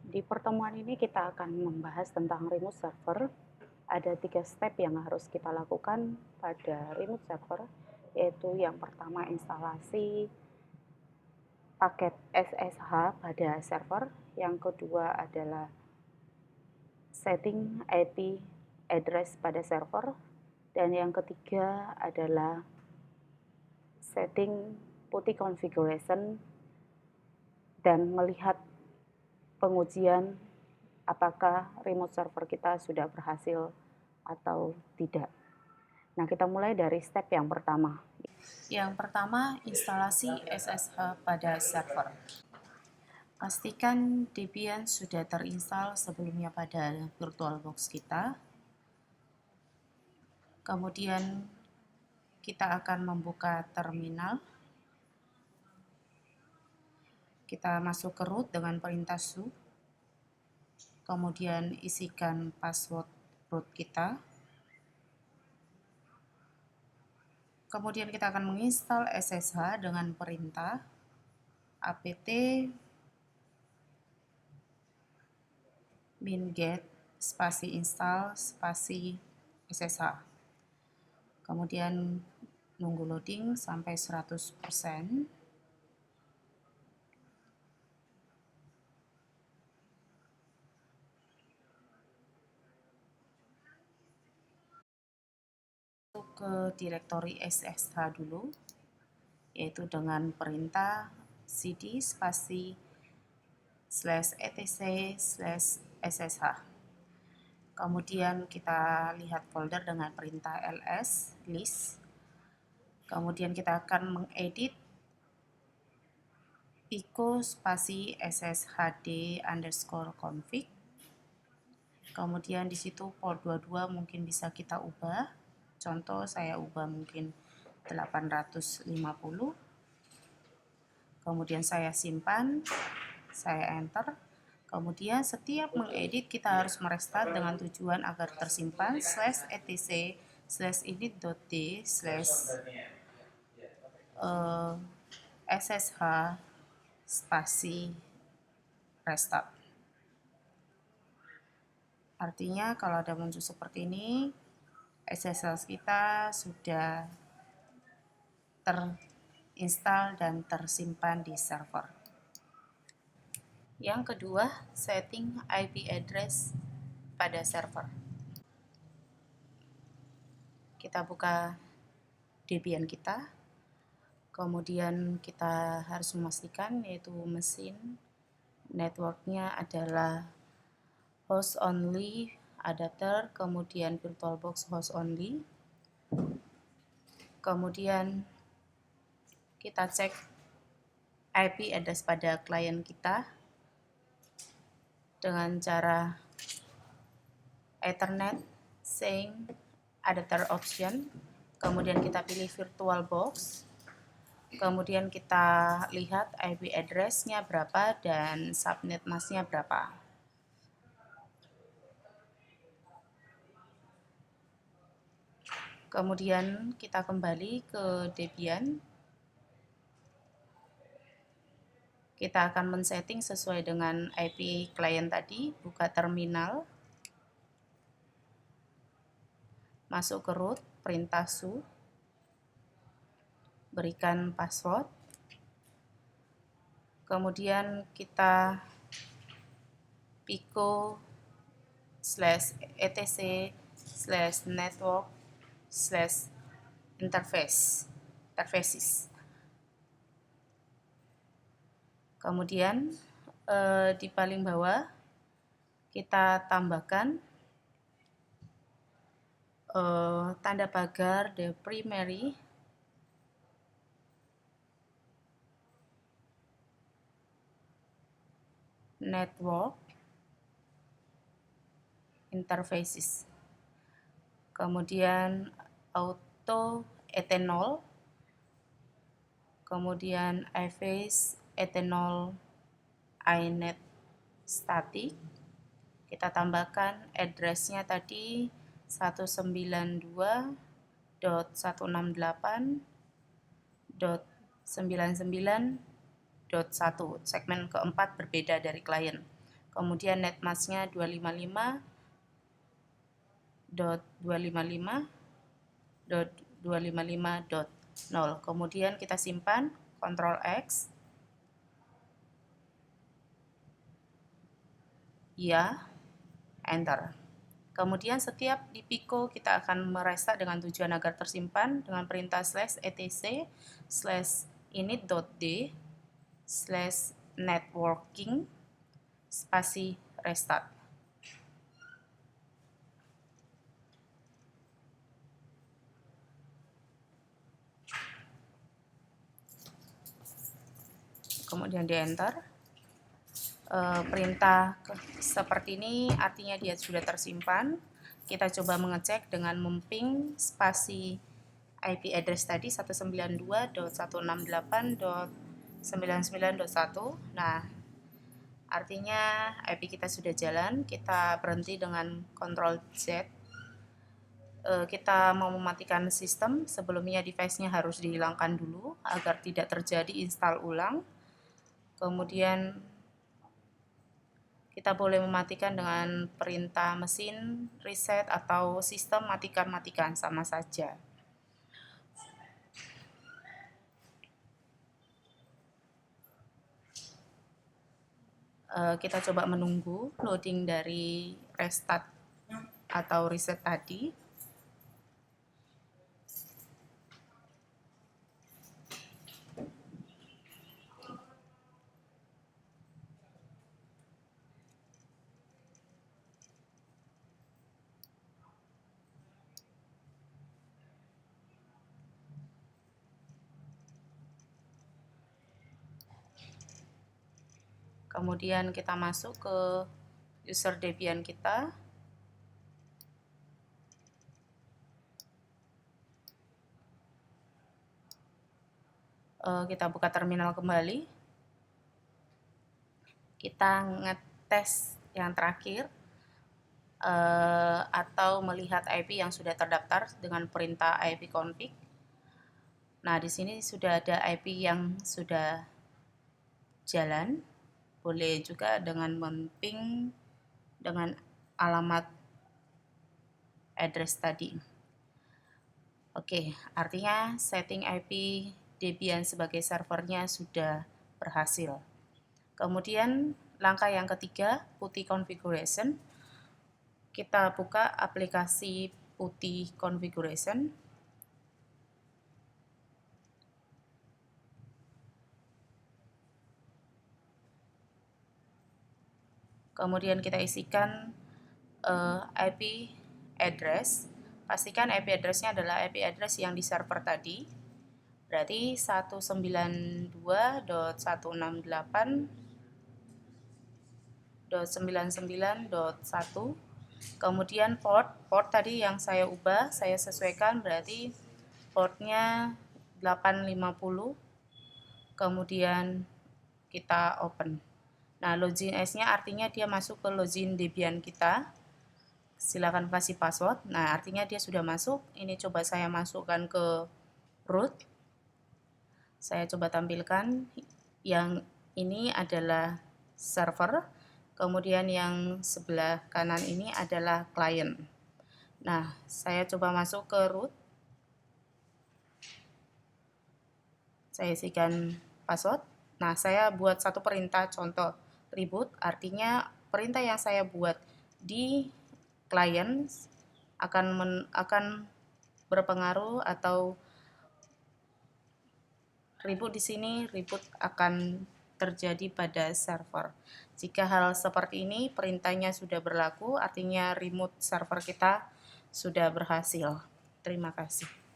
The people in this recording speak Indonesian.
Di pertemuan ini kita akan membahas tentang remote server. Ada 3 step yang harus kita lakukan pada remote server, yaitu yang pertama instalasi paket SSH pada server, yang kedua adalah setting IP address pada server, dan yang ketiga adalah setting PuTTY configuration dan melihat pengujian apakah remote server kita sudah berhasil atau tidak. Nah, kita mulai dari step yang pertama. Yang pertama, instalasi SSH pada server. Pastikan Debian sudah terinstall sebelumnya pada VirtualBox kita. Kemudian kita akan membuka terminal. Kita masuk ke root dengan perintah su. Kemudian isikan password root kita. Kemudian kita akan menginstal SSH dengan perintah apt min-get spasi install spasi SSH. Kemudian nunggu loading sampai 100%. Masuk ke direktori SSH dulu, yaitu dengan perintah cd spasi /etc/ssh. Kemudian kita lihat folder dengan perintah ls list. Kemudian kita akan mengedit pico spasi sshd_config. Kemudian di situ port 22 mungkin bisa kita ubah. Contoh saya ubah mungkin 850. Kemudian saya simpan, saya enter. Kemudian setiap mengedit kita harus merestart dengan tujuan agar tersimpan /etc/init.d/ssh spasi restart. Artinya kalau ada muncul seperti ini, SSH kita sudah terinstall dan tersimpan di server. Yang kedua, setting IP address pada server. Kita buka Debian kita, kemudian kita harus memastikan yaitu mesin networknya adalah host only adapter, kemudian VirtualBox host only. Kemudian kita cek IP address pada klien kita dengan cara Ethernet sync adapter option. Kemudian kita pilih VirtualBox. Kemudian kita lihat IP address-nya berapa dan subnet mask-nya berapa. Kemudian kita kembali ke Debian. Kita akan men-setting sesuai dengan IP klien tadi, buka terminal, masuk ke root, perintah su, berikan password, kemudian kita pico/etc/network/interfaces. Kemudian di paling bawah kita tambahkan tanda pagar the primary network interfaces. Kemudian auto ethanol, kemudian iFace ethanol inet static. Kita tambahkan address-nya tadi 192.168.99.1, segmen keempat berbeda dari klien. kemudian net masknya 255.255.255.0. Kemudian kita simpan, Ctrl X, ya, enter. Kemudian setiap di Pico kita akan merestart dengan tujuan agar tersimpan dengan perintah /etc/init.d/networking spasi restart. Kemudian di enter. Perintah seperti ini artinya dia sudah tersimpan. Kita coba mengecek dengan memping spasi IP address tadi 192.168.99.1. Nah, artinya IP kita sudah jalan. Kita berhenti dengan Ctrl Z. Kita mau mematikan sistem, sebelumnya device-nya harus dihilangkan dulu agar tidak terjadi install ulang. Kemudian kita boleh mematikan dengan perintah mesin reset atau sistem matikan sama saja. Kita coba menunggu loading dari restart atau reset tadi. Kemudian kita masuk ke user Debian kita. Kita buka terminal kembali. Kita ngetes yang terakhir atau melihat IP yang sudah terdaftar dengan perintah ipconfig. Nah, di sini sudah ada IP yang sudah jalan. Boleh juga dengan memping dengan alamat address tadi. Oke, artinya setting IP Debian sebagai servernya sudah berhasil. Kemudian langkah yang ketiga, PuTTY configuration. Kita buka aplikasi PuTTY configuration. Kemudian kita isikan IP address. Pastikan IP address-nya adalah IP address yang di server tadi. Berarti 192.168.99.1. Kemudian port tadi yang saya ubah, saya sesuaikan, berarti portnya 850. Kemudian kita open. Nah, login S-nya artinya dia masuk ke login Debian kita. Silakan kasih password. Nah, artinya dia sudah masuk. Ini coba saya masukkan ke root. Saya coba tampilkan. Yang ini adalah server. Kemudian yang sebelah kanan ini adalah client. Nah, saya coba masuk ke root. Saya isikan password. Nah, saya buat satu perintah contoh reboot, artinya perintah yang saya buat di klien akan berpengaruh, atau reboot di sini reboot akan terjadi pada server. Jika hal seperti ini perintahnya sudah berlaku, artinya remote server kita sudah berhasil. Terima kasih.